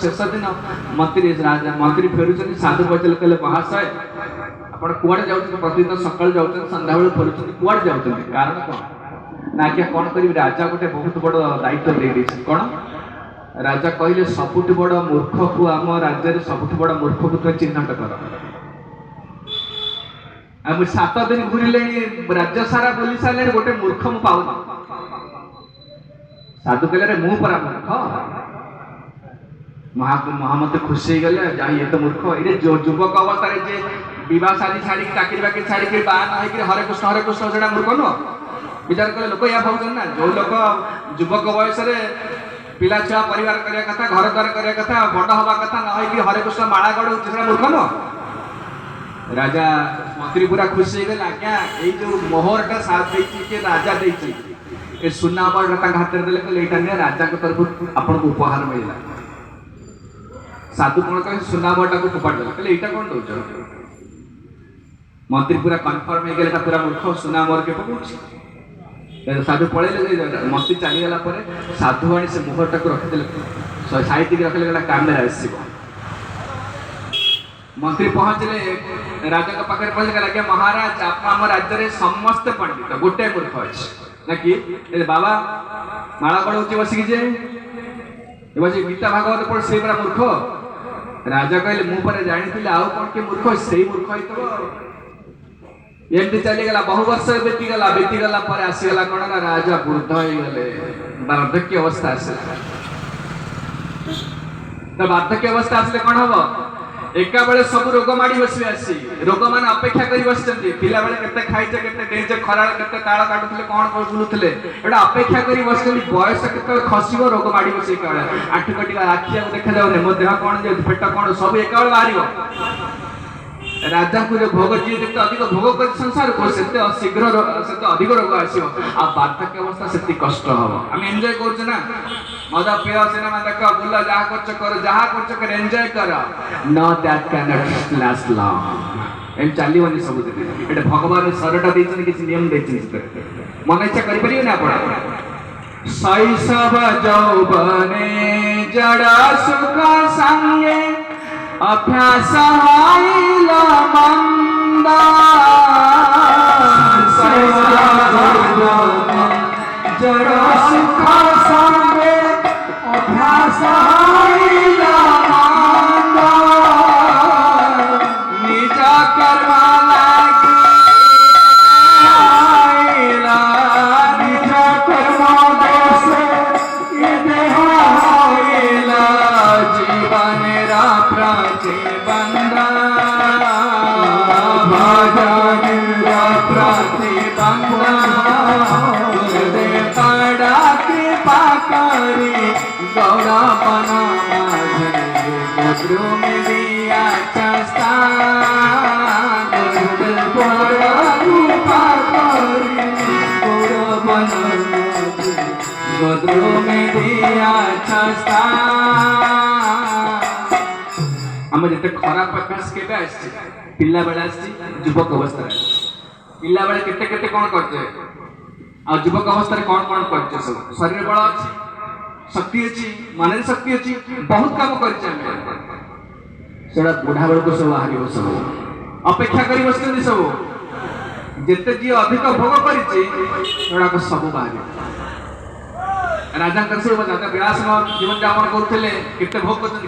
शेष दिन मंत्री फेरुଛନ୍ତି साधु पचल कहले महाशय आपण कुआडे जाउछन प्रतिदिन सकाळ जाउछन संध्या बेला फेरुଛନ୍ତି कुआडे जाउछन कारण कोन ना क्या कोन करी राजा गोटे बहुत बड़ दायित्व दे दैछि कोन राजा कहले सबुठ बड़ मूर्ख को आम राज्य रे सबुठ बड़ मूर्ख को तो चिन्हट कर आ मु 7 दिन घुरिले राज्य सारा बोली साले गोटे मूर्ख मु पाउना साधु कहले रे मु परा मूर्ख महामंत्री खुशी गले जा ये तो मूर्ख ये युवक अवस्था जे विवाह शादी छाड़ी चाकरी बाकरी छाड़ी बाहा ना हरे कृष्ण से मूर्ख नुह विचार कले लोक या भाव ना जो लोक युवक बयस पिला छुआ परिवार करने कथा घर द्वार करने कथा बड़ हवा कथा ना हरे कृष्ण माला गड़ से मूर्ख नुह राजा मंत्री पूरा खुशी गले आज्ञा ये जो मोहरटा साथ राजा दे सुना हाथ में देले राजा तरफ आपको उपहार मिलला साधु कौन कह सुनामटा को फोपाड़ देला कहले एटा कौन दउछ मंत्री पूरा कन्फर्म हो गया पूरा मूर्ख सुनामर के पकड़ साधु पळेले मंत्री चली गला परे साधु आनी से मुहरटा को रखि देले साइड के रखले गला कैमरा आसीबो मंत्री पहुंचले राजा के पाखे पहुंच गला के महाराज आप हम राज्य रे समस्त पंडित गोटे मूर्ख अछि ना कि बाबा माला गडौची बसिकी जे ए गीता भागवत पढ़ से पूरा मूर्ख राजा कहले मु पर जानी आउ कौन के मूर्ख से मूर्ख एमती चली गला बहु वर्ष बीती गला पर आसीगला कौन ना राजा वृद्ध हो गले वार्धक्य अवस्था आसला तो वार्धक्य अवस्था आसले कौन हम एका बेले सब रोग माड़ी बसबे आसी रोग मान अपेक्षा करी बसचंती पिला बेले केते खाइचे केते डेजे खरा केते ताळ काटुथले कोन कोन बुलुथले एटा अपेक्षा करी बसचंती बयस केते खसिबो रोग माड़ी बसी काळे आठ कटिवा आखिया देखा जाउने मो देह कोन जे पेट कोन सब एका बेले बाहरिबो राजा को जो भोग जी देखते अधिक भोग कर संसार को सेते शीघ्र सेते अधिक रोग आसीबो आ वार्धक्य अवस्था सेति कष्ट हबो हम एन्जॉय करछ ना मजा पेय सिनेमा देख बुला जहा करछ कर एन्जॉय कर know that can not last long एम चालीवनी सब दिन एटा भगवान सरटा दैछन किछ नियम दैछन मन इच्छा करि परियो ना आपण शैशव यौवने जड़ा सुख संगे अभ्यास आइल मंदा शैशव यौवने जड़ा सुख संगे अभ्यास आइल मंदा निज कर्म लागी आइला निज कर्म दोष ये देह आइला जीवन रा प्रतिबंधा भजन रा प्रतिबंधा दे पड़ा कृपा करी गौरा बना गुरु में दिया चस्ता गुरु बड़ा कृपा करी गौरा बना गुरु में दिया चस्ता हम जते खराब प्रकाश केबे आछि पिल्ला बेला आछि युवक अवस्था पिल्ला बेला केते केते कोन करछे आ युवक अवस्था रे कोन कोन करछे सब शरीर बळ अछि शक्ति अछि मानसिक शक्ति अछि बहुत काम करछे हम सेडा बुढ़ा बेल को सब हारिबो सब अपेक्षा करी बसते सब जेते जी अधिक भोग करिछि सेडा को सब बाहरी राजा कर से राजा विलास जीवन यापन करथले केते भोग करछन